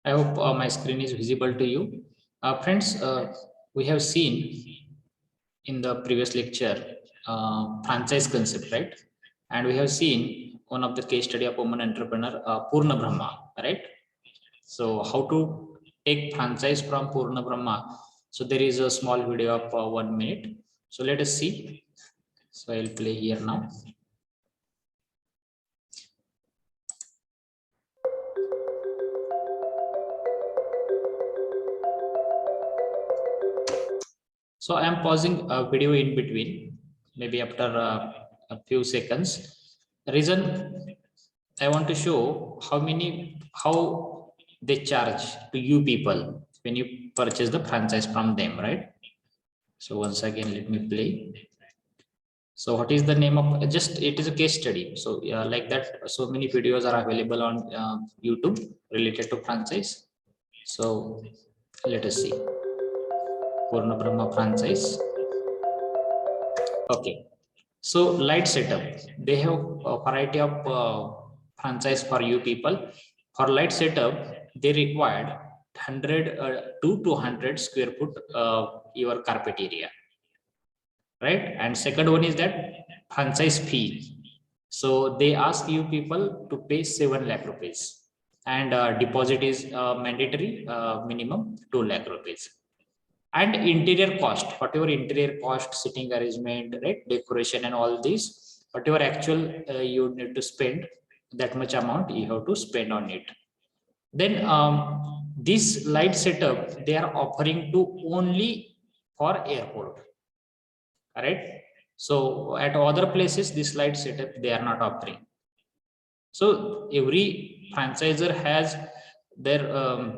I hope my screen is visible to you. Friends, we have seen in the previous lecture franchise concept, right? And we have seen one of the case study of woman entrepreneur, Purna Brahma, right? So how to take franchise from Purna Brahma. So there is a small video of 1 minute. So let us see. So I'll play here now. So I am pausing a video in between, maybe after a few seconds. The reason I want to show how they charge to you people when you purchase the franchise from them, right? So once again, let me play. So what is the name of just it is a case study. So like that, so many videos are available on YouTube related to franchise. So let us see. Purna Brahma franchise. Okay. So light setup, they have a variety of franchise for you people. For light setup, they required 100 to 200 square foot your carpet area, right? And second one is that franchise fee. So they ask you people to pay 7 lakh rupees, and deposit is mandatory, minimum 2 lakh rupees. And interior cost, whatever interior cost, sitting arrangement, right, decoration and all these, whatever actual you need to spend, that much amount you have to spend on it. Then this light setup they are offering to only for airport, right? So at other places this light setup they are not offering. So every franchisor has their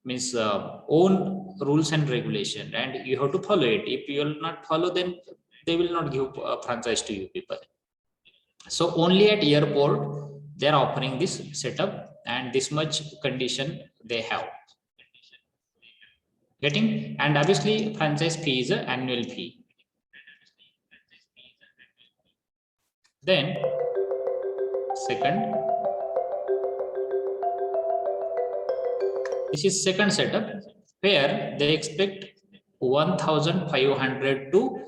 means own rules and regulation, and you have to follow it. If you will not follow, then they will not give a franchise to you people. So only at airport they are offering this setup, and this much condition they have. Getting, and obviously franchise fee is an annual fee. Then second, this is second setup where they expect 1,500 to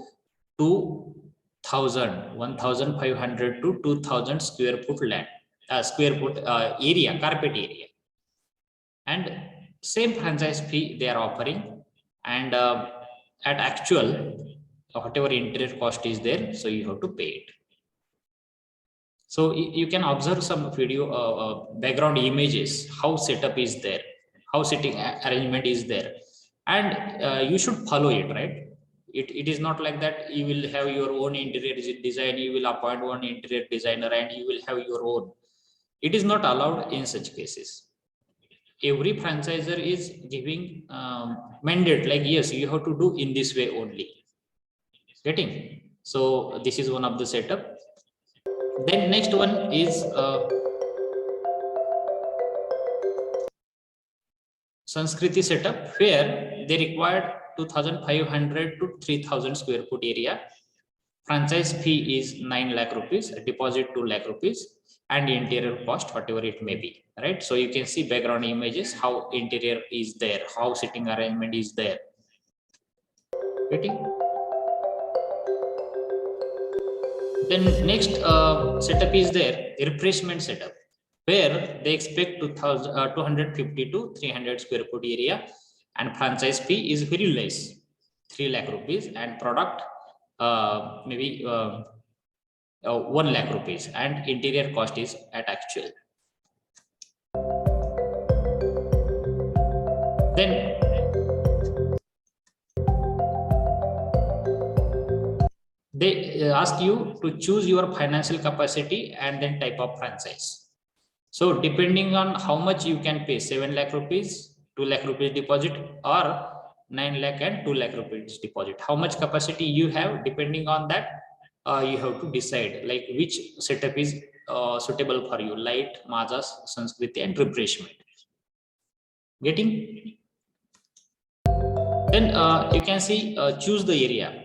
1,500 to 2,000 square foot land, square foot area, carpet area, and same franchise fee they are offering, and at actual whatever interior cost is there, so you have to pay it. So you can observe some video background images, how setup is there, how sitting arrangement is there, and you should follow it, right? It is not like that you will have your own interior design, you will appoint one interior designer and you will have your own. It is not allowed in such cases. Every franchisor is giving mandate, like yes, you have to do in this way only. Getting? So this is one of the setup. Then next one is Sanskriti setup, where they required 2,500 to 3,000 square foot area. Franchise fee is 9 lakh rupees, deposit 2 lakh rupees, and interior cost whatever it may be, right? So you can see background images, how interior is there, how sitting arrangement is there. Getting? Then next setup is there, refreshment setup, where they expect 250 to 300 square foot area, and franchise fee is very less, 3 lakh rupees, and product maybe 1 lakh rupees, and interior cost is at actual. Then they ask you to choose your financial capacity and then type of franchise. So depending on how much you can pay, 7 lakh rupees, 2 lakh rupees deposit, or 9 lakh and 2 lakh rupees deposit, how much capacity you have, depending on that you have to decide like which setup is suitable for you, light, Majas, Sanskriti, and refreshment. Getting? Then you can see choose the area,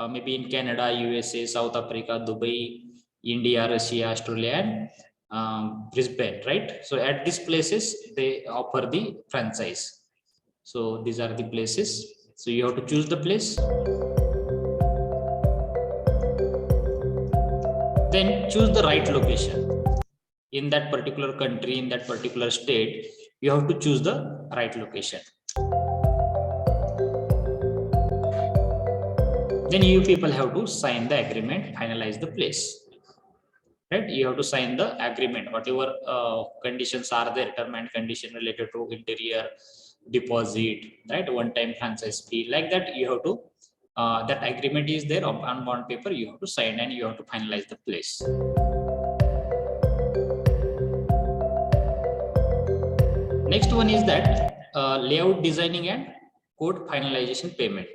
maybe in Canada, USA, South Africa, Dubai, India, Russia, Australia, and Brisbane, right? So at these places, they offer the franchise. So these are the places. So you have to choose the place. Then choose the right location. In that particular country, in that particular state, you have to choose the right location. Then you people have to sign the agreement, finalize the place. Right, you have to sign the agreement, whatever conditions are there, term and condition related to interior, deposit, right, one time franchise fee, like that. You have to that agreement is there on bond paper, you have to sign and you have to finalize the place. Next one is that layout designing and code finalization payment.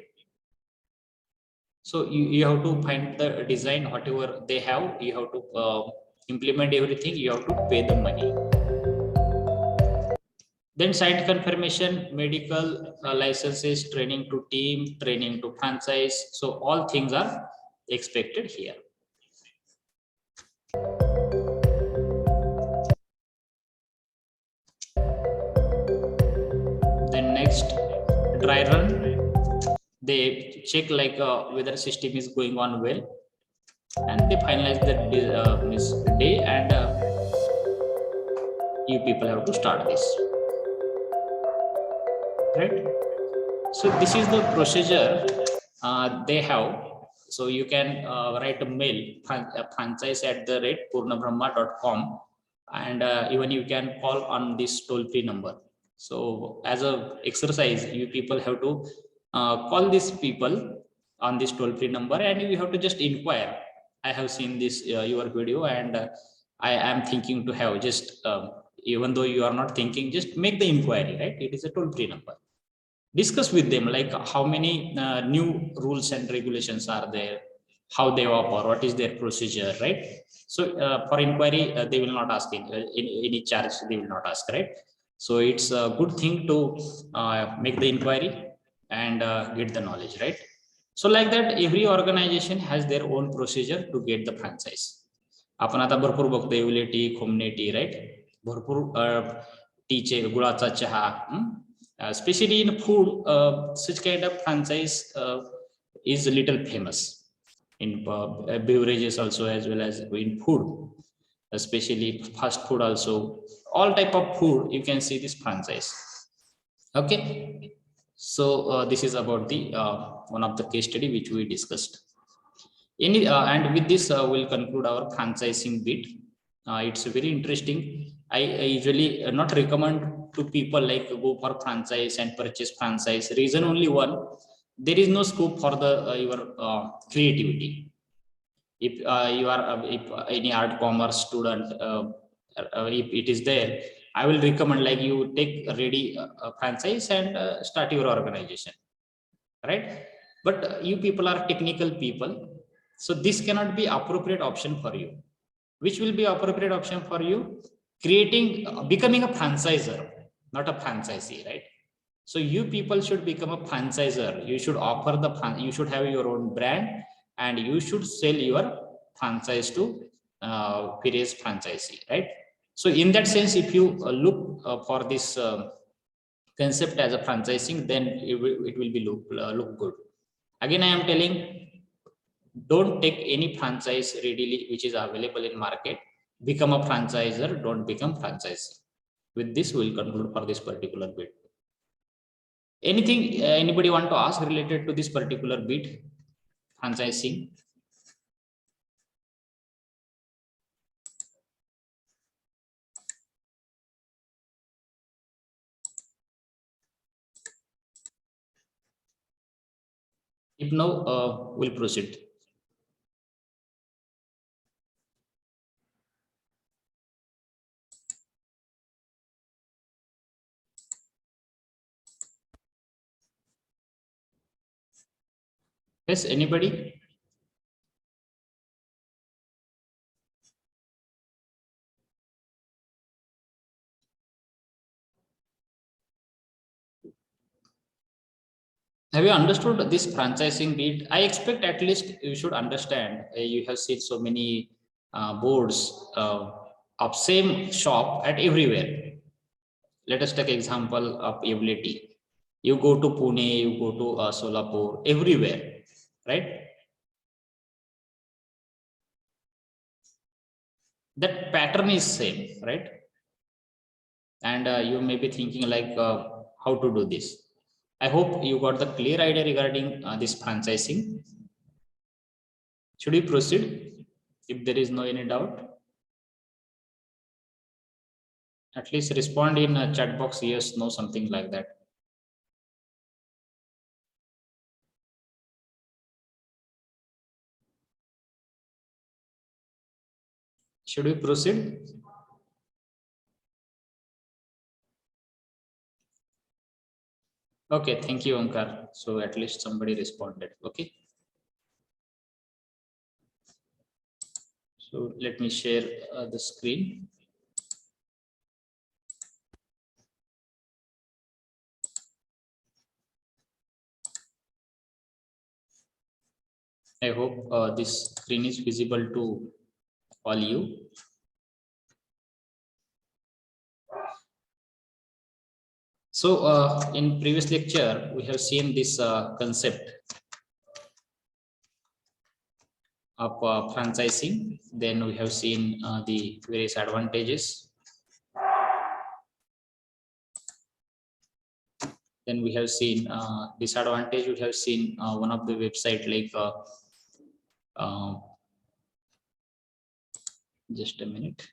So you have to find the design, whatever they have, you have to implement everything, you have to pay the money. Then site confirmation, medical licenses, training to team, training to franchise. So all things are expected here. Then next, dry run. They check like whether system is going on well, and they finalize the day, and you people have to start this, right? So this is the procedure they have. So you can write a mail, franchise@purnabrahma.com, and even you can call on this toll-free number. So as a exercise, you people have to call these people on this toll-free number, and you have to just inquire. I have seen this your video, and I am thinking to have just even though you are not thinking, just make the inquiry, right? It is a toll-free number. Discuss with them like how many new rules and regulations are there, how they offer, what is their procedure, right? So for inquiry, they will not ask any charge, they will not ask, right? So it's a good thing to make the inquiry and get the knowledge, right? So like that, every organization has their own procedure to get the franchise. आपण आता भरपूर बघतो एवले T, खोमने T, right? भरपूर टीचे, गुळाचा चहा, especially in food, such kind of franchise is little famous in beverages also, as well as in food, especially fast food also. All type of food you can see this franchise. Okay, so this is about the one of the case study which we discussed. And with this we'll conclude our franchising bit. It's very interesting. I usually not recommend to people like go for franchise and purchase franchise. Reason only one: there is no scope for the your creativity. If you are if any art commerce student, if it is there, I will recommend like you take a ready franchise and start your organization, right? But you people are technical people, so this cannot be appropriate option for you. Which will be appropriate option for you? Creating, becoming a franchisor, not a franchisee, right? So you people should become a franchisor. You should offer the you should have your own brand, and you should sell your franchise to various franchisee, right? So in that sense, if you look for this concept as a franchising, then it will be look good. Again, I am telling, don't take any franchise readily which is available in market. Become a franchisor, don't become franchisee. With this, we will conclude for this particular bit. Anything anybody want to ask related to this particular bit, franchising? If no, we'll proceed. Yes, anybody? Have you understood this franchising bit? I expect at least you should understand. You have seen so many boards of same shop at everywhere. Let us take example of ability. You go to Pune, you go to Solapur, everywhere, right? That pattern is same, right? And you may be thinking like how to do this. I hope you got the clear idea regarding this franchising. Should we proceed? If there is no any doubt, at least respond in a chat box, yes, no, something like that. Should we proceed? Okay, thank you, Ankar. So at least somebody responded. Okay. So let me share the screen. I hope this screen is visible to all you. So in previous lecture, we have seen this concept of franchising. Then we have seen the various advantages. Then we have seen disadvantage. We have seen one of the website like just a minute.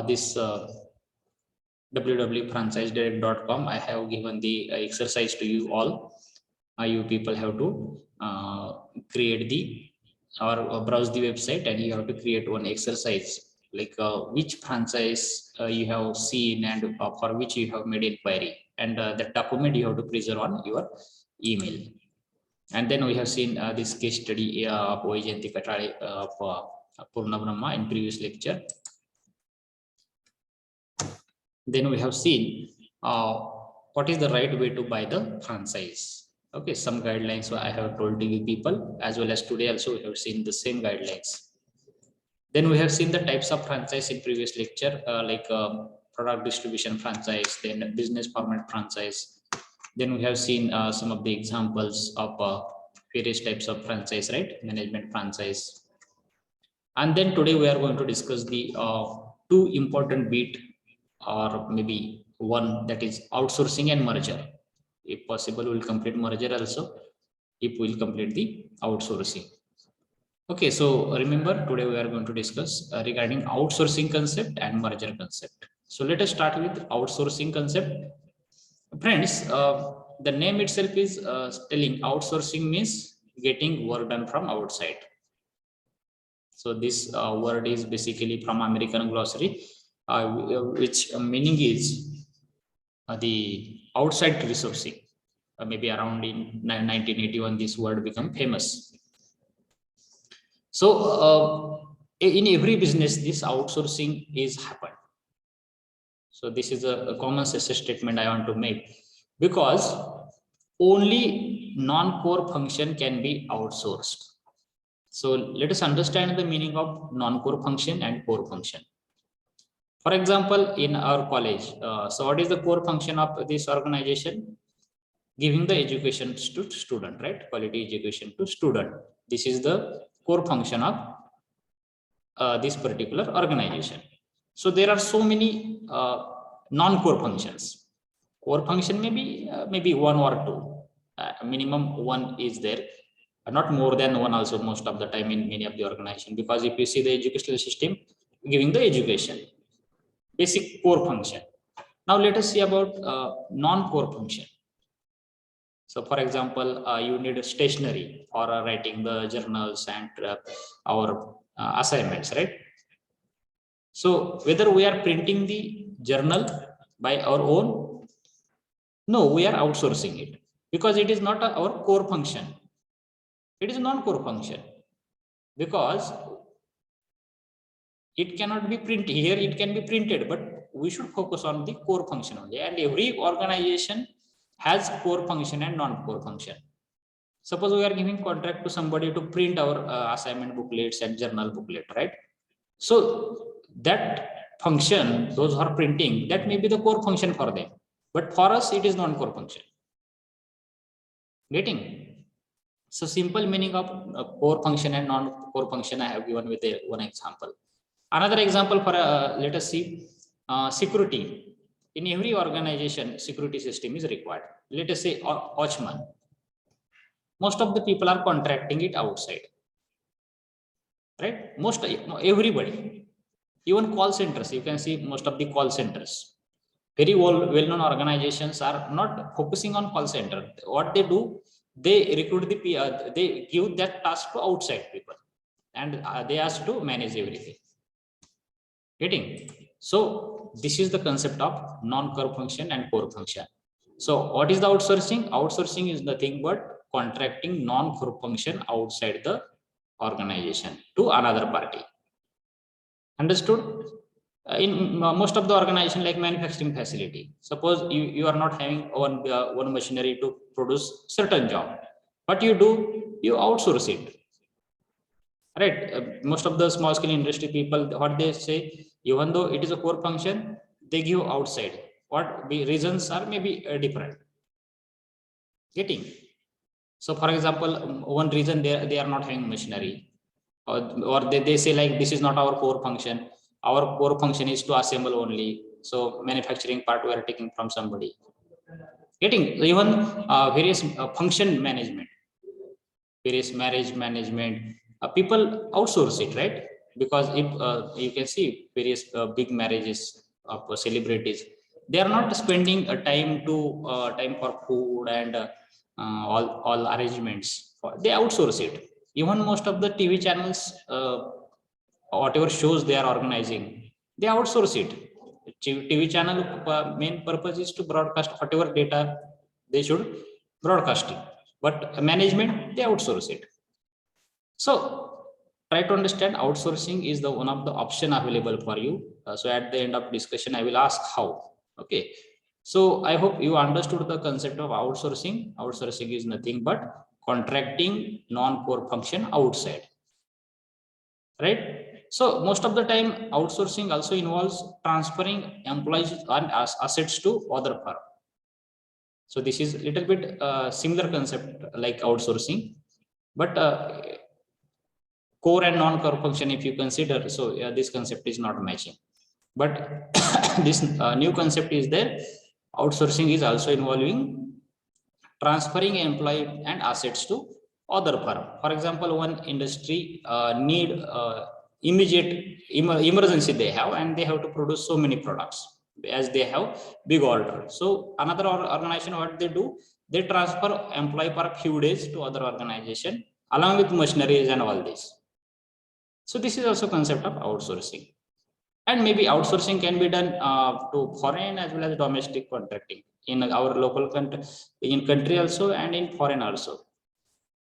This www.franchisedirect.com. I have given the exercise to you all. You people have to create the or browse the website, and you have to create one exercise like which franchise you have seen and for which you have made inquiry, and the document you have to preserve on your email. And then we have seen this case study of Vaijayanti Katale of Purna Brahma in previous lecture. Then we have seen what is the right way to buy the franchise. Okay, some guidelines I have told to you people, as well as today also we have seen the same guidelines. Then we have seen the types of franchise in previous lecture, like product distribution franchise, then business format franchise. Then we have seen some of the examples of various types of franchise, right? Management franchise. And then today we are going to discuss the two important bit, or maybe one, that is outsourcing and merger. If possible, we'll complete merger also, if we'll complete the outsourcing. Okay, so remember today we are going to discuss regarding outsourcing concept and merger concept. So let us start with outsourcing concept. Friends, the name itself is telling outsourcing means getting work done from outside. So this word is basically from American Glossary, which meaning is the outside resourcing. Maybe around in 1981, this word became famous. So in every business, this outsourcing is happened. So this is a common statement I want to make, because only non-core function can be outsourced. So let us understand the meaning of non-core function and core function. For example, in our college, so what is the core function of this organization? Giving the education to student, right? Quality education to student. This is the core function of this particular organization. So there are so many non-core functions. Core function maybe one or two. Minimum one is there, not more than one also most of the time in many of the organization. Because if you see the educational system, giving the education, basic core function. Now let us see about non-core function. So for example, you need a stationery for writing the journals and our assignments, right? So whether we are printing the journal by our own, no, we are outsourcing it, because it is not our core function. It is non-core function, because it cannot be printed here. It can be printed, but we should focus on the core function only. And every organization has core function and non-core function. Suppose we are giving contract to somebody to print our assignment booklets and journal booklet, right? So that function, those who are printing, that may be the core function for them, but for us it is non-core function. Getting? So simple meaning of core function and non-core function I have given with one example. Another example for let us see security. In every organization, security system is required. Let us say watchman. Most of the people are contracting it outside, right? Most everybody, even call centers. You can see most of the call centers. Very well-known organizations are not focusing on call center. What they do, they recruit they give that task to outside people, and they ask to manage everything. Getting? So this is the concept of non-core function and core function. So what is the outsourcing? Outsourcing is nothing but contracting non-core function outside the organization to another party. Understood? In most of the organization, like manufacturing facility, suppose you are not having one machinery to produce certain job. What you do, you outsource it, right? Most of the small scale industry people, what they say, even though it is a core function, they give outside. What reasons are maybe different. Getting? So for example, one reason they are not having machinery, or they say like, this is not our core function. Our core function is to assemble only. So manufacturing part we are taking from somebody. Getting? Even various function management, various marriage management, people outsource it, right? Because if you can see various big marriages of celebrities, they are not spending time for food and all arrangements. They outsource it. Even most of the TV channels, whatever shows they are organizing, they outsource it. TV channel main purpose is to broadcast whatever data they should broadcast it, but management they outsource it. So try to understand outsourcing is the one of the option available for you. So at the end of discussion, I will ask how. Okay. So I hope you understood the concept of outsourcing. Outsourcing is nothing but contracting non-core function outside, right? So most of the time outsourcing also involves transferring employees and assets to other firm. So this is a little bit similar concept like outsourcing, but core and non-core function if you consider, so this concept is not matching. But this new concept is there. Outsourcing is also involving transferring employee and assets to other firm. For example, one industry need immediate emergency they have, and they have to produce so many products as they have big order. So another organization, what they do, they transfer employee for a few days to other organization along with machineries and all this. So this is also concept of outsourcing. And maybe outsourcing can be done to foreign as well as domestic contracting in our local country, in country also, and in foreign also.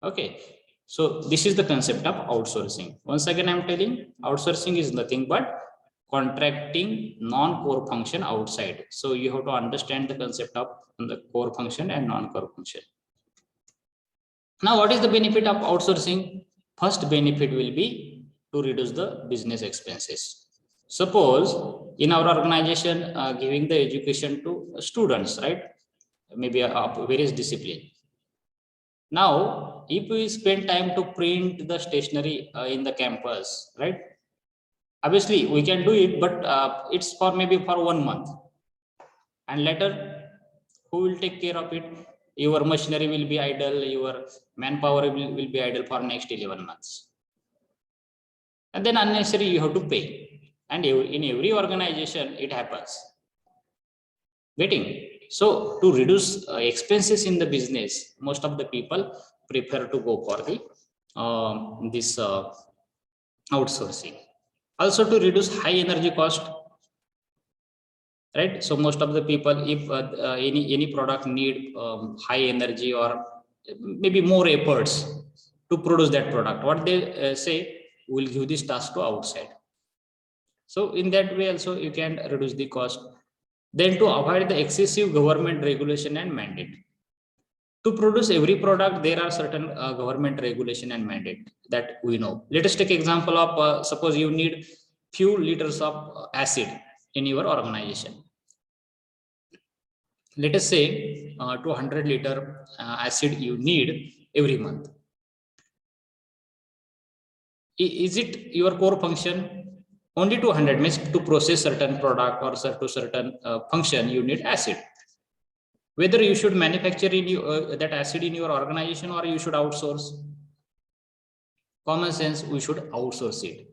Okay. So this is the concept of outsourcing. Once again, I'm telling, outsourcing is nothing but contracting non-core function outside. So you have to understand the concept of the core function and non-core function. Now, what is the benefit of outsourcing? First benefit will be to reduce the business expenses. Suppose in our organization giving the education to students, right? Maybe various discipline. Now, if we spend time to print the stationery in the campus, right? Obviously, we can do it, but it's for maybe for 1 month. And later, who will take care of it? Your machinery will be idle, your manpower will be idle for next 11 months. And then unnecessary you have to pay. And in every organization, it happens. Getting? So to reduce expenses in the business, most of the people prefer to go for the this outsourcing. Also to reduce high energy cost, right? So most of the people, if any product need high energy or maybe more efforts to produce that product, what they say, will give this task to outside. So in that way also you can reduce the cost. Then to avoid the excessive government regulation and mandate, To produce every product, there are certain government regulation and mandate that we know. Let us take example of suppose you need few liters of acid in your organization. Let us say 200-liter acid you need every month. Is it your core function? Only 200 means to process certain product or to certain function you need acid. Whether you should manufacture in that acid in your organization or you should outsource. Common sense, we should outsource it.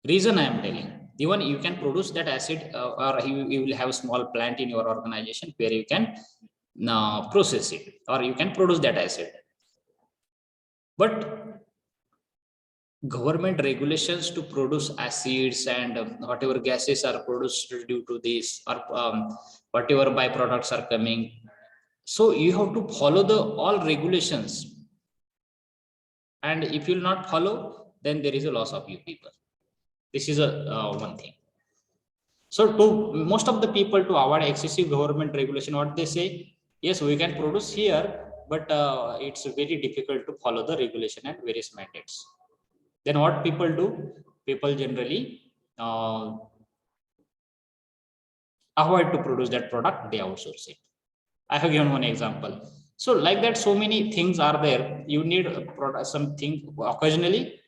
Reason I am telling, even you can produce that acid or you will have a small plant in your organization where you can process it or you can produce that acid. But government regulations to produce acids and whatever gases are produced due to this or whatever byproducts are coming. So you have to follow the all regulations. And if you will not follow, then there is a loss of you people. This is a one thing. So to most of the people to avoid excessive government regulation, what they say, yes, we can produce here, but it's very difficult to follow the regulation and various mandates. Then what people do? People generally avoid to produce that product, they outsource it. I have given one example. So like that, so many things are there. You need a product, something occasionally.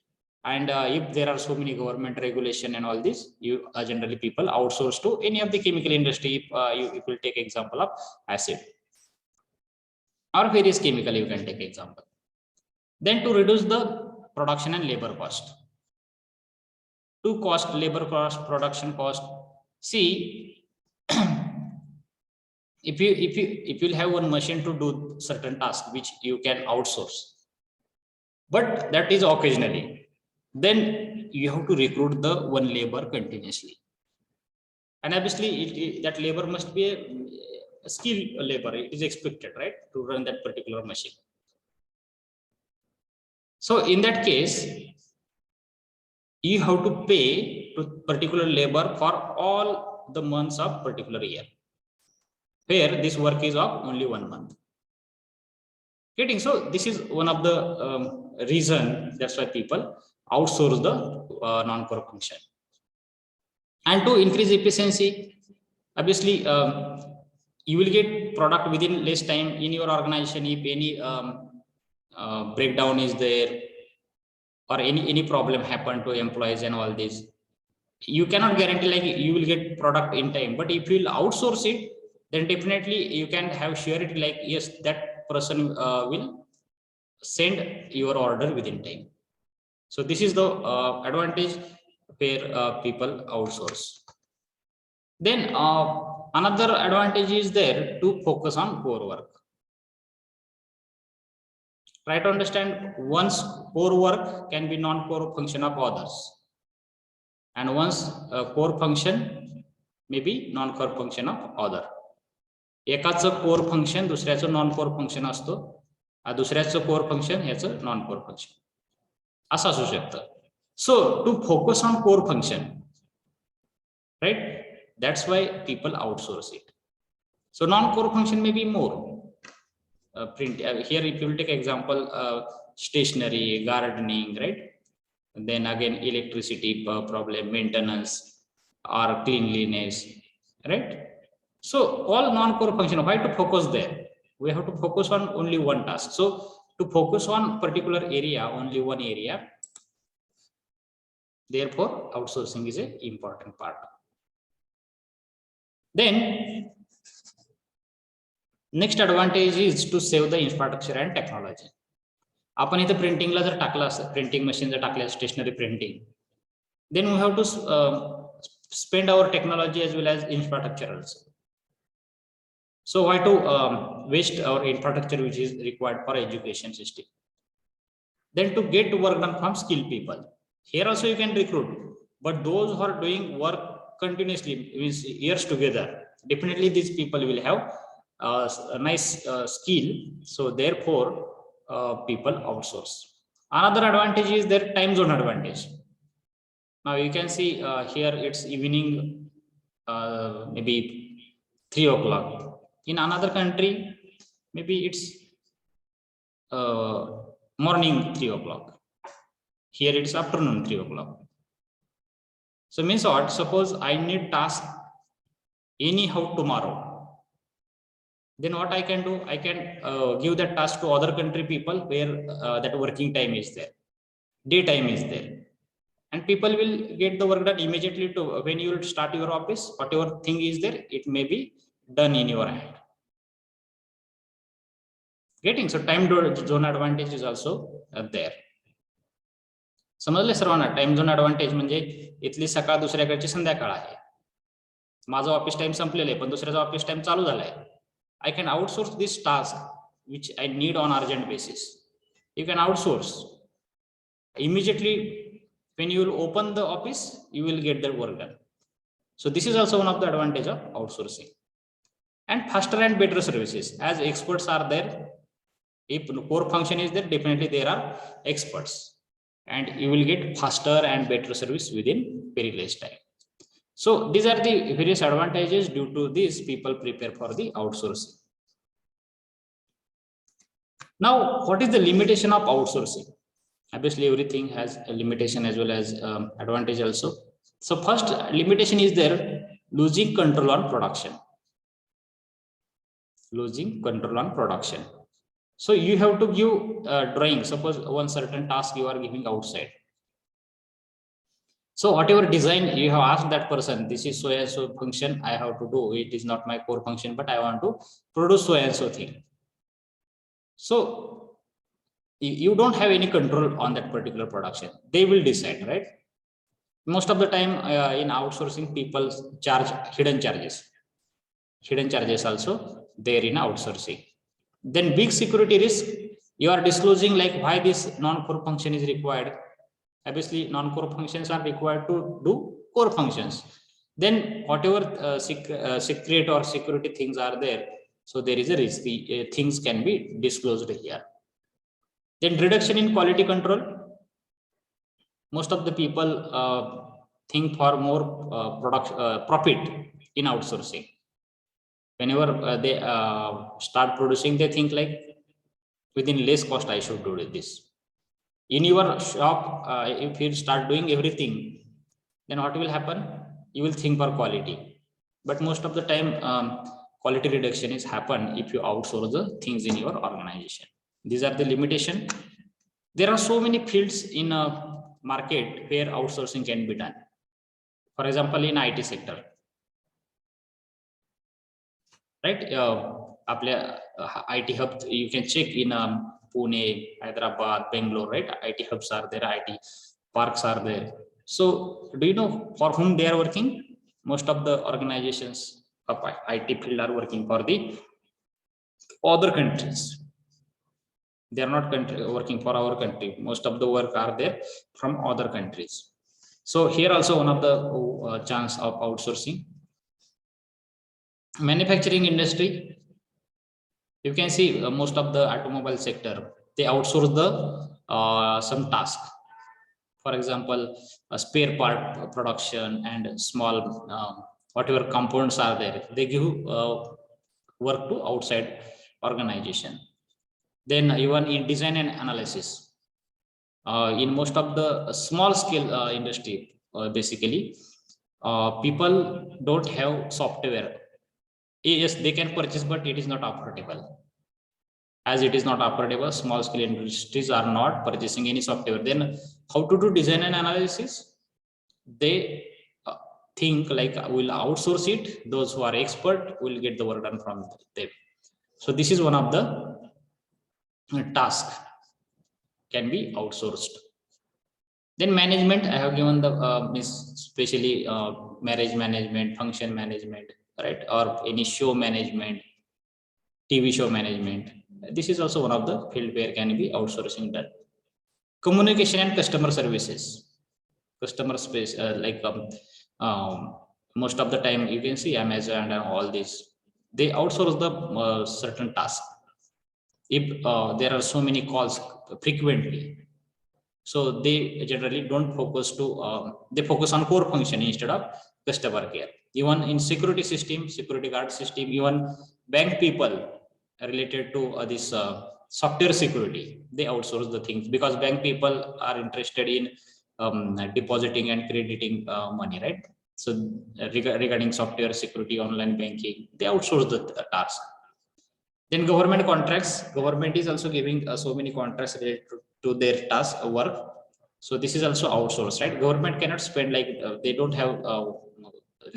And if there are so many government regulation and all this, you generally people outsource to any of the chemical industry. You will take example of acid or various chemical, you can take example. Then to reduce the production and labor cost. To cost, labor cost, production cost. See, if you'll have one machine to do certain task which you can outsource, but that is occasionally, then you have to recruit the one labor continuously, and obviously that labor must be a skilled labor. It is expected, right, to run that particular machine. So in that case, you have to pay to particular labor for all the months of particular year, where this work is of only 1 month. Getting? So this is one of the reason, that's why people outsource the non-core function. And to increase efficiency, obviously you will get product within less time in your organization. If any breakdown is there or any problem happened to employees and all this, you cannot guarantee like you will get product in time. But if you will outsource it, then definitely you can have surety like, yes, that person will send your order within time. So this is the advantage where people outsource. Then another advantage is there to focus on core work. Try to understand, one's core work can be non-core function of others, and one's core function may be non-core function of other. एकाचं core function दुसऱ्याचं non core function असतो, दुसऱ्याचं core function ह्याचं non core function असं असू शकतं. So to focus on core function, right, that's why people outsource it. So non-core function may be more print here. If you will take example, stationery, gardening, right, and then again electricity problem, maintenance or cleanliness, right. So all non-core function, why to focus there? We have to focus on only one task. So to focus on particular area, only one area, therefore outsourcing is an important part. Then next advantage is to save the infrastructure and technology. आपण इथे प्रिंटिंगला जर टाकला असं, printing machine जर टाकलं stationery printing, then we have to spend our technology as well as infrastructure also. So why to waste our infrastructure which is required for education system? Then to get work done from skilled people. Here also you can recruit, but those who are doing work continuously, means years together, definitely these people will have a nice skill. So therefore people outsource. Another advantage is their time zone advantage. Now you can see here it's evening, maybe 3 o'clock. In another country, maybe it's morning 3 o'clock. Here it's afternoon 3 o'clock. So means what? Suppose I need task anyhow tomorrow. Then what I can do? I can give that task to other country people where that working time is there, daytime is there, and people will get the work done immediately. To when you will start your office, whatever thing is there, it may be done in your hand. Getting so time zone advantage is also there. समजले सर्वांना? Time zone advantage म्हणजे इथली सकाळ दुसऱ्याकडची संध्याकाळ आहे. माझा office time संपलेला आहे पण दुसऱ्याचा ऑफिस टाइम चालू झालाय. I can outsource this task which I need on urgent basis. You can outsource immediately. When you will open the office, you will get the work done. So this is also one of the advantage of outsourcing. And faster and better services, as experts are there. If core function is there, definitely there are experts, and you will get faster and better service within very less time. So these are the various advantages. Due to this, people prepare for the outsourcing. Now, what is the limitation of outsourcing? Obviously, everything has a limitation as well as advantage also. So first limitation is there, losing control on production. Losing control on production. So you have to give drawing. Suppose one certain task you are giving outside. So whatever design you have asked that person, this is so and so function I have to do. It is not my core function, but I want to produce so and so thing. So you don't have any control on that particular production. They will decide, right? Most of the time in outsourcing, people charge hidden charges. Hidden charges also there in outsourcing. Then big security risk. You are disclosing like why this non-core function is required. Obviously, non-core functions are required to do core functions. Then whatever secret or security things are there, so there is a risk. Things can be disclosed here. Then reduction in quality control. Most of the people think for more profit in outsourcing. Whenever they start producing, they think like within less cost I should do this. In your shop, if you start doing everything, then what will happen? You will think for quality. But most of the time, quality reduction is happen if you outsource the things in your organization. These are the limitation. There are so many fields in a market where outsourcing can be done. For example, in IT sector, right? IT hub, you can check in Pune, Hyderabad, Bangalore, right? IT hubs are there, IT parks are there. So do you know for whom they are working? Most of the organizations of IT field are working for the other countries. They are not working for our country. Most of the work are there from other countries. So here also one of the chance of outsourcing. Manufacturing industry, you can see most of the automobile sector, they outsource the some task. For example, a spare part production and small whatever components are there, they give work to outside organization. Then even in design and analysis, in most of the small scale industry, basically people don't have software. Yes, they can purchase, but it is not affordable. As it is not affordable, small scale industries are not purchasing any software. Then how to do design and analysis? They think like we'll outsource it. Those who are expert will get the work done from them. So this is one of the task can be outsourced. Then management, I have given the especially marriage management, function management, right? Or any show management, TV show management. This is also one of the field where can be outsourcing done. Communication and customer services, customer space, most of the time you can see Amazon and all this, they outsource the certain task. If there are so many calls frequently, so they generally don't focus to, they focus on core function instead of customer care. Even in security system, security guard system, even bank people related to this Software security, they outsource the things because bank people are interested in depositing and crediting money, right? So regarding software security, online banking, they outsource the task. Then government contracts, government is also giving so many contracts related to their task work. So this is also outsourced, right? Government cannot spend like they don't have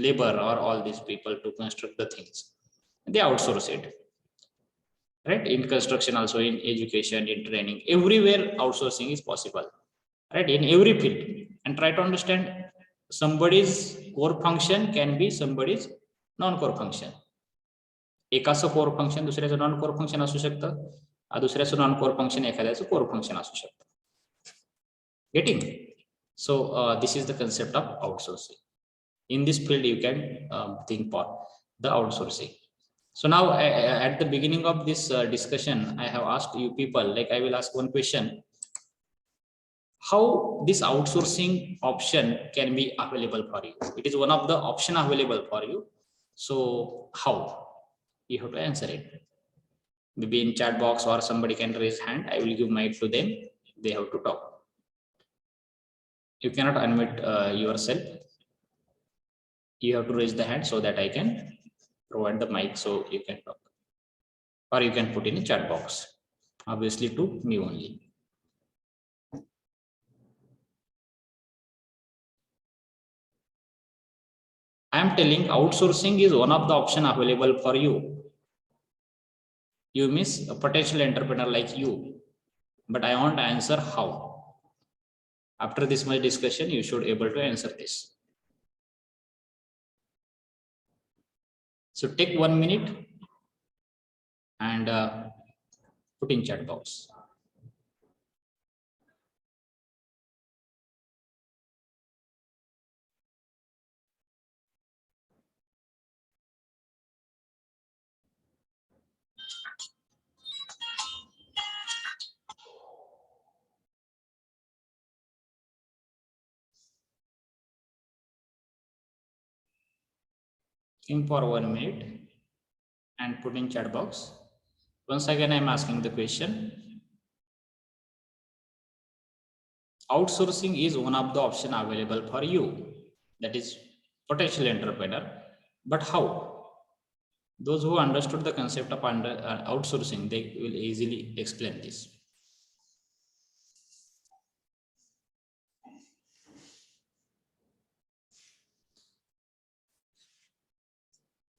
labor or all these people to construct the things. They outsource it, right? In construction also, in education, in training, everywhere outsourcing is possible, right? In every field. And try to understand, somebody's core function can be somebody's non-core function. एकाचं core function दुसऱ्याचं non core function असू शकतं, दुसऱ्याचं non core function एखाद्याचं core function असू शकतं. Getting? So this is the concept of outsourcing. In this field you can think for the outsourcing. So now at the beginning of this discussion, I have asked you people, like I will ask one question: how this outsourcing option can be available for you? It is one of the option available for you. So how? You have to answer it. Maybe in chat box, or somebody can raise hand. I will give mic to them. They have to talk. You cannot unmute yourself. You have to raise the hand so that I can provide the mic so you can talk. Or you can put in a chat box. Obviously to me only. I am telling outsourcing is one of the option available for you. You miss a potential entrepreneur like you, but I want to answer how. After this much discussion, you should able to answer this. So take 1 minute and put in chat box. In for 1 minute and put in chat box. Once again, I am asking the question. Outsourcing is one of the option available for you, that is potential entrepreneur, but how? Those who understood the concept of outsourcing, they will easily explain this.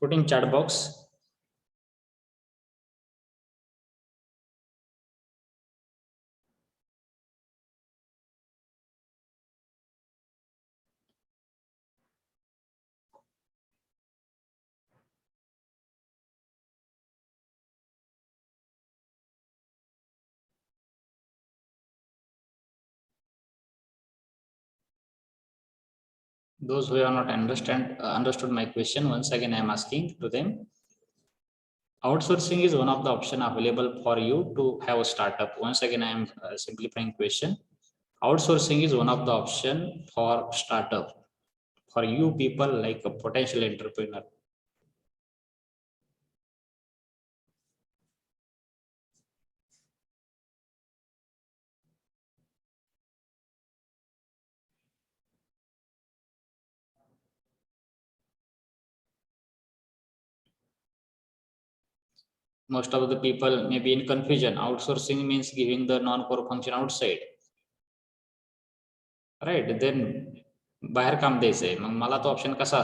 Put in chat box. Those who have not understood my question, once again I am asking to them. Outsourcing is one of the option available for you to have a startup. Once again, I am simplifying question. Outsourcing is one of the option for startup for you people like a potential entrepreneur. Most of the people may be in confusion. Outsourcing means giving the non-core function outside, right? Then बाहेर काम द्यायचंय, मग मला तो option कसा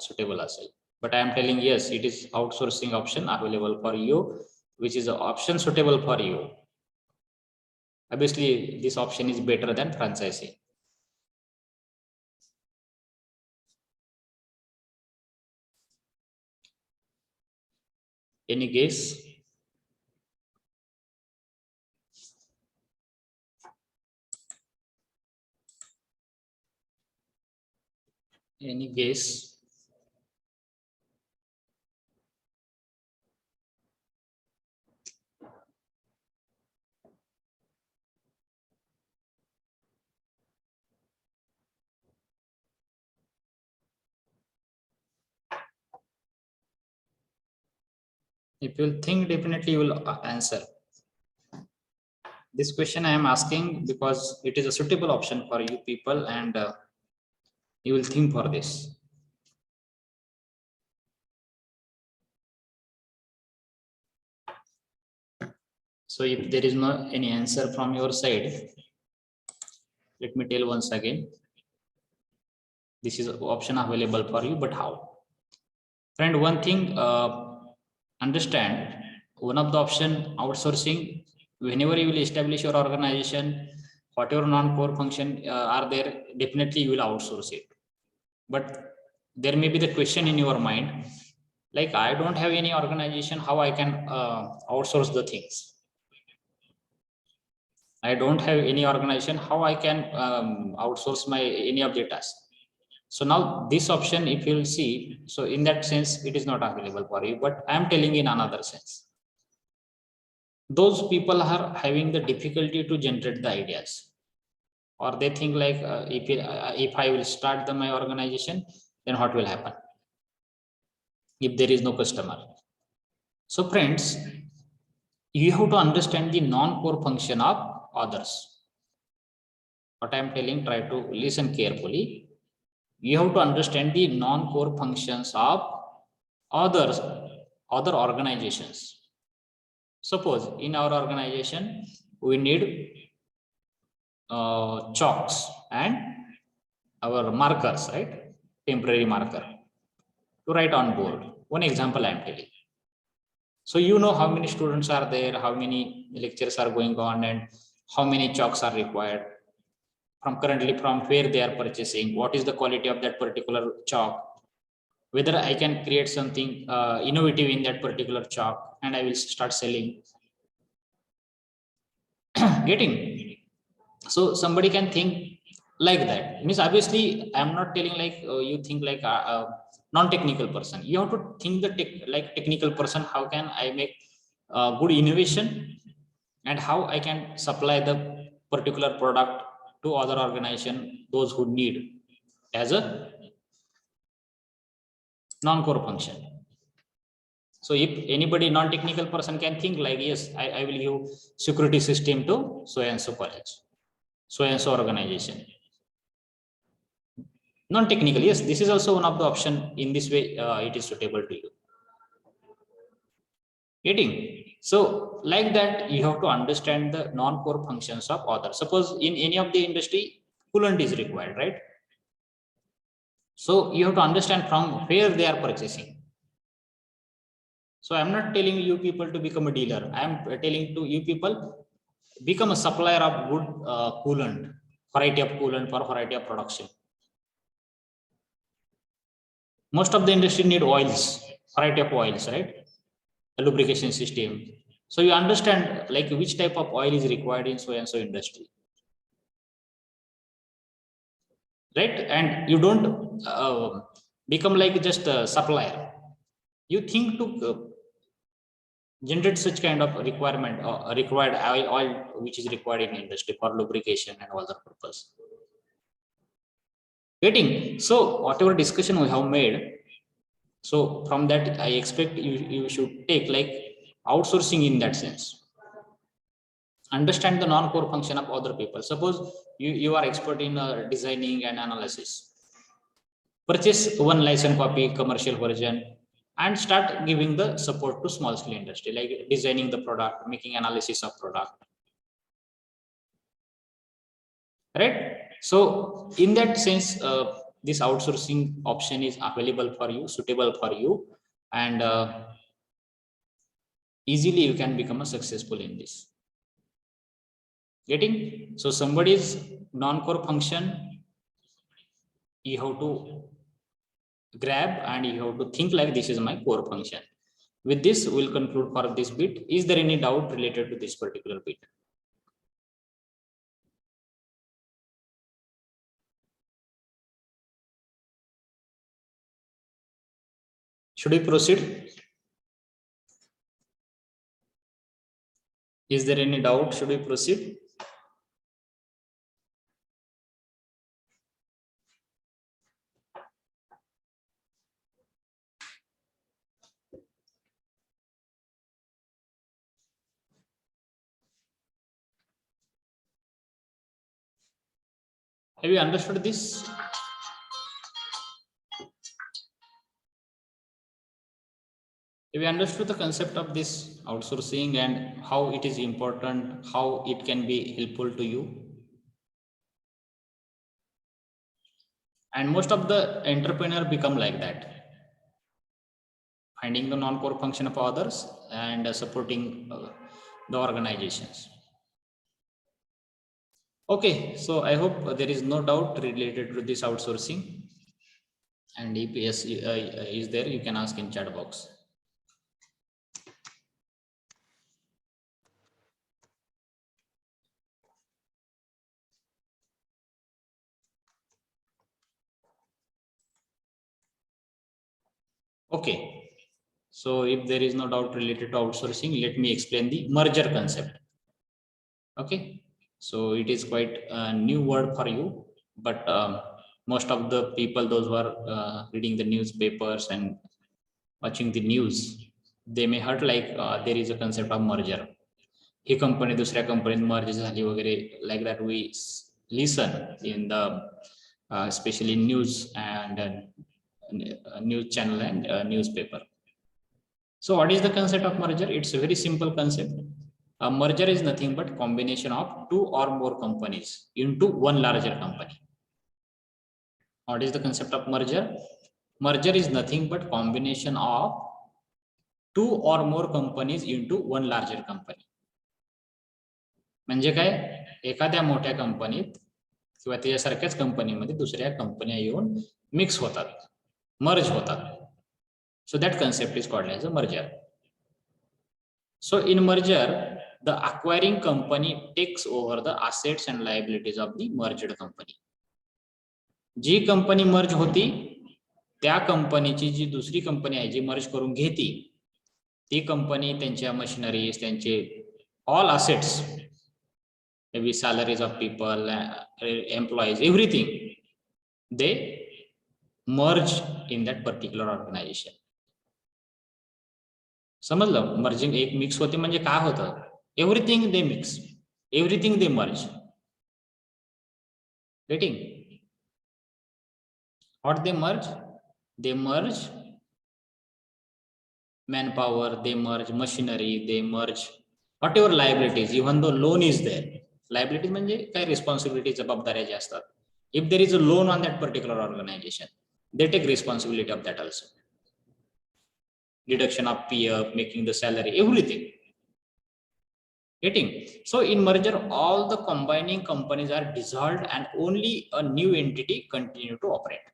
suitable असेल? But I am telling, yes, it is outsourcing option available for you, which is an option suitable for you. Obviously, this option is better than franchising. Any guess? Any guess? If you think, definitely you will answer. This question I am asking because it is a suitable option for you people, and you will think for this. So if there is no any answer from your side, let me tell once again. This is option available for you, but how? Friend, one thing, understand one of the option outsourcing. Whenever you will establish your organization, whatever non-core function are there, definitely you will outsource it. But there may be the question in your mind, like I don't have any organization, how I can outsource the things? I don't have any organization, how I can outsource my any of the tasks? So now this option, if you will see, so in that sense, it is not available for you, but I am telling in another sense. Those people are having the difficulty to generate the ideas, or they think like if I will start my organization, then what will happen if there is no customer? So friends, you have to understand the non-core function of others. What I am telling, try to listen carefully. You have to understand the non-core functions of others, other organizations. Suppose in our organization, we need chalks and our markers, right? Temporary marker to write on board. One example I am telling. So you know how many students are there, how many lectures are going on, and how many chalks are required. From currently, from where they are purchasing, what is the quality of that particular chalk, whether I can create something innovative in that particular chalk, and I will start selling. Getting? So somebody can think like that. Means obviously, I'm not telling like you think like a non-technical person. You have to think the like technical person. How can I make good innovation, and how I can supply the particular product to other organization, those who need as a non-core function. So if anybody non-technical person can think like, yes, I will give security system to so and so college, so and so organization. Non-technical, yes, this is also one of the option. In this way, it is suitable to you. Getting? So like that, you have to understand the non-core functions of others. Suppose in any of the industry, coolant is required, right? So you have to understand from where they are purchasing. So I'm not telling you people to become a dealer. I'm telling to you people, become a supplier of good coolant, variety of coolant for variety of production. Most of the industry need oils, variety of oils, right? A lubrication system. So you understand like which type of oil is required in so and so industry, right? And you don't become like just a supplier. You think to generate such kind of requirement or required oil which is required in industry for lubrication and all other purpose. Getting? So whatever discussion we have made, so from that I expect you should take like outsourcing in that sense. Understand the non-core function of other people. Suppose you are expert in designing and analysis. Purchase one license copy, commercial version, and start giving the support to small scale industry, like designing the product, making analysis of product. Right? So in that sense, this outsourcing option is available for you, suitable for you, and easily you can become a successful in this. Getting? So somebody's non-core function, you have to grab and you have to think like this is my core function. With this, we'll conclude for this bit. Is there any doubt related to this particular bit? Should we proceed? Is there any doubt? Should we proceed? Have you understood this? Have you understood the concept of this outsourcing and how it is important, how it can be helpful to you? And most of the entrepreneur become like that, finding the non-core function of others and supporting the organizations. Okay, so I hope there is no doubt related to this outsourcing. And if yes is there, you can ask in chat box. Okay, so if there is no doubt related to outsourcing, let me explain the merger concept. Okay, so it is quite a new word for you, but most of the people, those who are reading the newspapers and watching the news, they may heard like there is a concept of merger. He company दुसऱ्या कंपनीत मर्ज झाली वगैरे, like that we listen in the especially news and news channel and newspaper. So what is the concept of merger? It's a very simple concept. A merger is nothing but combination of two or more companies into one larger company. What is the concept of merger? Merger is nothing but combination of two or more companies into one larger company. म्हणजे काय, एखाद्या मोठ्या कंपनीत किंवा त्याच्यासारख्याच कंपनीमध्ये दुसऱ्या कंपन्या येऊन मिक्स होतात, मर्ज होतात. So that concept is called as a merger. So in merger, the acquiring company takes over the assets and liabilities of the merged company. जी कंपनी मर्ज होती त्या कंपनीची जी दुसरी कंपनी आहे जी मर्ज करून घेती, ती कंपनी त्यांच्या मशिनरीज, त्यांचे all assets, maybe salaries of people, employees, everything, they merge in that particular organization. समजलं? मर्जिंग एक मिक्स होते म्हणजे काय होतं, everything they mix, everything they merge. Getting? What they merge? They merge manpower, they merge machinery, they merge whatever liabilities, even though loan is there. Liabilities म्हणजे काय, responsibility, जबाबदाऱ्या ज्या असतात. If there is a loan on that particular organization, they take responsibility of that also. Deduction of PF, making the salary, everything. Getting? So in merger, all the combining companies are dissolved and only a new entity continue to operate.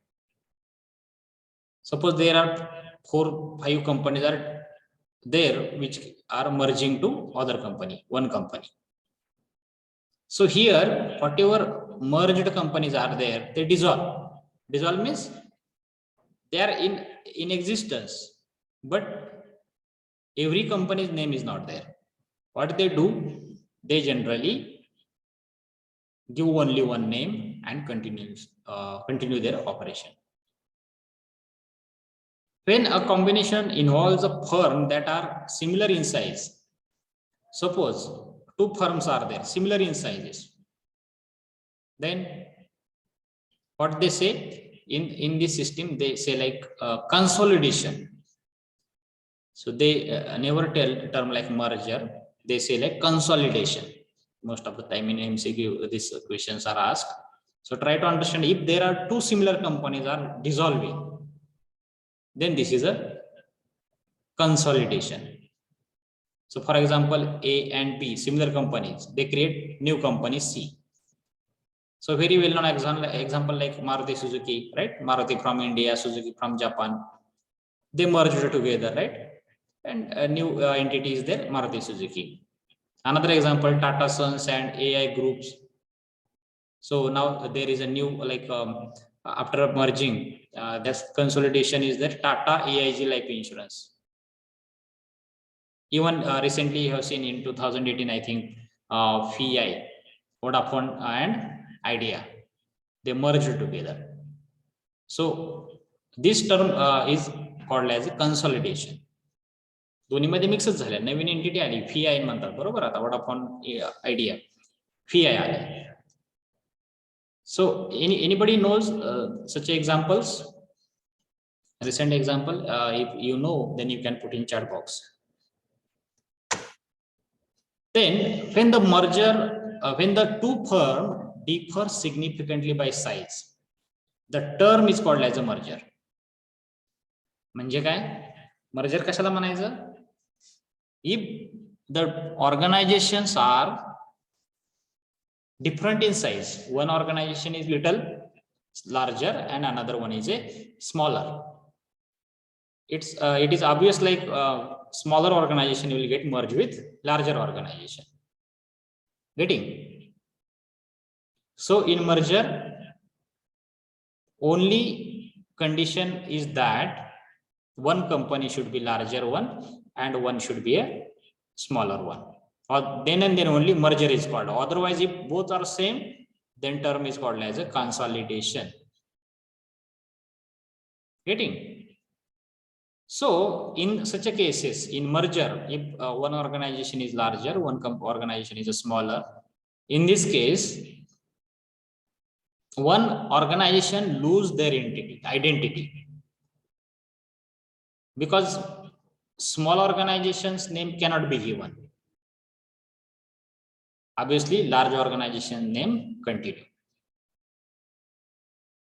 Suppose there are 4-5 companies are there which are merging to other company, one company. So here, whatever merged companies are there, they dissolve. Dissolve means they are in existence, but every company's name is not there. What they do, they generally give only one name and continue their operation. When a combination involves a firm that are similar in size, suppose 2 firms are there similar in sizes, then what they say in this system, they say like consolidation. So they never tell term like merger, they say like consolidation. Most of the time in MCQ these questions are asked. So try to understand, if there are 2 similar companies are dissolving, then this is a consolidation. So for example, A and B, similar companies, they create new company C. So very well known example like Maruti Suzuki, right? Maruti from India, Suzuki from Japan, they merged together, right? And a new entity is there, Maruti Suzuki. Another example, Tata Sons and AI Groups. So now there is a new, like after merging, that consolidation is there, Tata AIG Life Insurance. Even recently you have seen in 2018, I think, VI, Vodafone and Idea, they merged together. So this term is called as a consolidation. दोन्ही मध्ये मिक्सच झाल्या, नवीन entity आली, VI म्हणतात, बरोबर. आता Vodafone idea VI आले. So anybody knows such examples? Recent example, if you know, then you can put in chat box. Then when the merger, when the two firms differ significantly by size, the term is called as a merger. म्हणजे काय? Merger कशाला म्हणायचं? If the organizations are different in size, one organization is little larger and another one is a smaller. It is obvious, like smaller organization will get merged with larger organization. Getting? So in merger, only condition is that one company should be larger one and one should be a smaller one. Or then and then only merger is called. Otherwise, if both are same, then term is called as a consolidation. Getting? So in such a cases, in merger, if one organization is larger, one organization is smaller, in this case, one organization lose their identity, because small organizations name cannot be given. Obviously, large organization name continue.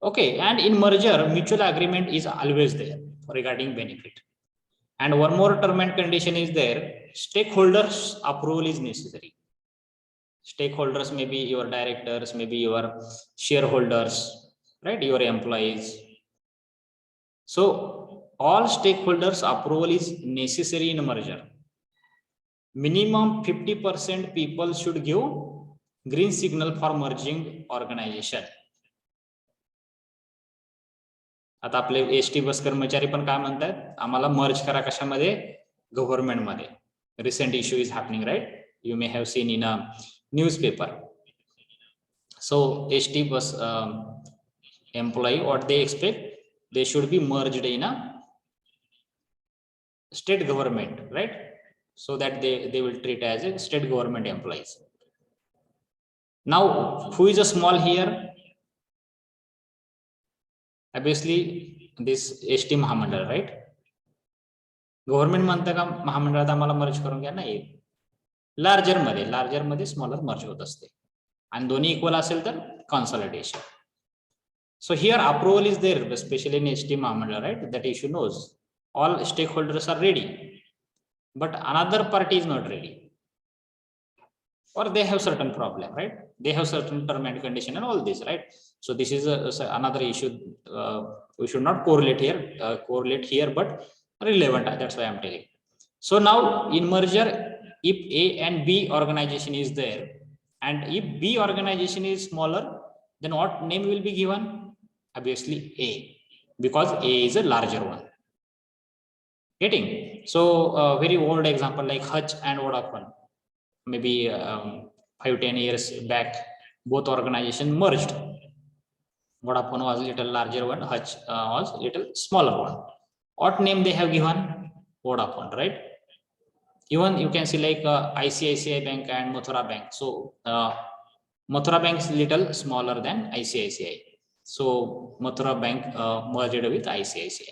Okay, and in merger, mutual agreement is always there regarding benefit. And one more term and condition is there, stakeholders approval is necessary. Stakeholders may be your directors, maybe your shareholders, right? Your employees. So all stakeholders approval is necessary in a merger. Minimum 50% people should give green signal for merging organization. आता आपले ST bus कर्मचारी पण काय म्हणतात, आम्हाला मर्ज करा कशामध्ये, government मध्ये. Recent issue is happening, right? You may have seen in a newspaper. So ST bus employee, what they expect, they should be merged in a state government, right? So that they will treat as a state government employees. Now who is a small here? Obviously this ST महामंडळ, right? Government म्हणतं का महामंडळात आम्हाला मर्ज करून घ्या? नाही, larger मध्ये smaller मर्ज होत असते, आणि दोन्ही इक्वल असेल तर कॉन्सॉलिडेशन. So here approval is there, especially in ST महामंडळ, right? That issue knows all stakeholders are ready, but another party is not ready, or they have certain problem, right? They have certain term and condition and all this, right? So this is another issue. We should not correlate here, but relevant. That's why I'm telling. So now in merger, if A and B organization is there, and if B organization is smaller, then what name will be given? Obviously A, because A is a larger one. Getting? So very old example like Hutch and Vodafone, maybe 5-10 years back, both organization merged. Vodafone was little larger one, Hutch was little smaller one. What name they have given? Vodafone, right? Even you can see like ICICI Bank and Mathura Bank. So Mathura Bank is little smaller than ICICI. So Mathura Bank merged with ICICI.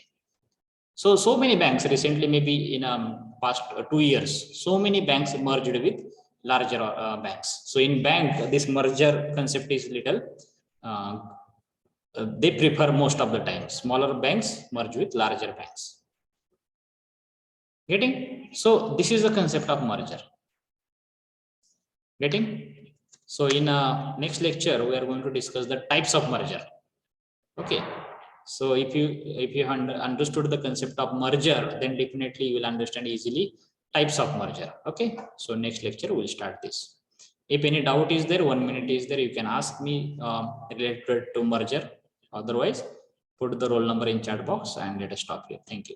So many banks recently, maybe in past 2 years, so many banks merged with larger banks. So in bank, this merger concept is little, they prefer most of the time smaller banks merge with larger banks. Getting? So this is the concept of merger. Getting? So in next lecture, we are going to discuss the types of merger. Okay. So if you understood the concept of merger, then definitely you will understand easily types of merger. Okay. So next lecture we'll start this. If any doubt is there, 1 minute is there, you can ask me related to merger. Otherwise, put the roll number in chat box and let us stop here. Thank you.